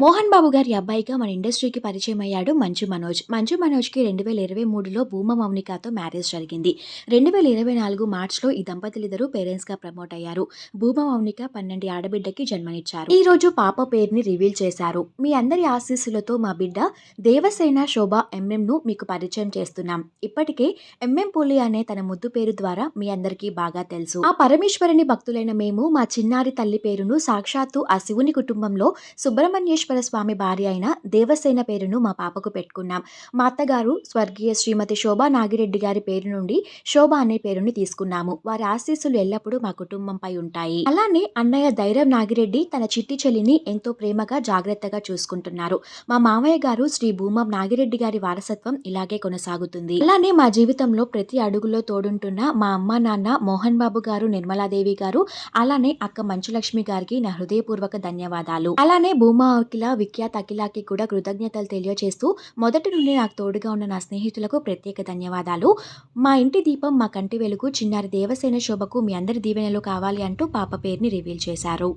మోహన్ బాబు గారి అబ్బాయిగా మన ఇండస్ట్రీకి పరిచయం అయ్యాడు మంచు మనోజ్. మంచు మనోజ్‌కి 2023లో భూమా మౌనికతో మ్యారేజ్ జరిగింది. 2024 మార్చ్‌లో ఈ దంపతులిద్దరూ పేరెంట్స్‌గా ప్రమోట్ అయ్యారు. భూమా మౌనిక 12 ఆడబిడ్డకి జన్మనిచ్చారు. ఈ రోజు పాప పేరుని రివీల్ చేశారు. మీ అందరి ఆశీస్సులతో మా బిడ్డ దేవసేన శోభ ఎంఎంను మీకు పరిచయం చేస్తున్నాం. ఇప్పటికే ఎంఎం పులి అనే తన ముద్దు పేరు ద్వారా మీ అందరికీ బాగా తెలుసు. ఆ పరమేశ్వరుని భక్తులైన మేము మా చిన్నారి తల్లి పేరును సాక్షాత్తు ఆ శివుని కుటుంబంలో సుబ్రహ్మణ్యేశ్వర స్వామి భార్య అయిన దేవసేన పేరును మా పాపకు పెట్టుకున్నాం. మా అత్తగారు స్వర్గీయ శ్రీమతి శోభా నాగిరెడ్డి గారి పేరు నుండి శోభ అనే పేరుని తీసుకున్నాము. వారి ఆశీస్సులు ఎల్లప్పుడూ మా కుటుంబంపై ఉంటాయి. అలానే అన్నయ్య ధైర్యం నాగిరెడ్డి తన చిట్టి చెల్లిని ఎంతో ప్రేమగా జాగ్రత్తగా చూసుకుంటున్నారు. మా మామయ్య గారు శ్రీ భూమం నాగిరెడ్డి గారి వారసత్వం ఇలాగే కొనసాగుతుంది. అలానే మా జీవితంలో ప్రతి అడుగులో తోడుంటున్న మా అమ్మ నాన్న మోహన్ బాబు గారు, నిర్మలాదేవి గారు, అలానే అక్క మంచులక్ష్మి గారికి నా హృదయపూర్వక ధన్యవాదాలు. అలానే భూమా అఖిల, విఖ్యాత్ అఖిలకి కూడా కృతజ్ఞతలు తెలియజేస్తూ మొదటి నుండి నాకు తోడుగా ఉన్న నా స్నేహితులకు ప్రత్యేక ధన్యవాదాలు. మా ఇంటి దీపం మా కంటి వెలుగు చిన్నారి దేవసేన శోభకు మీ అందరి దీవెనలు కావాలి అంటూ పాప పేరుని రివీల్ చేశారు.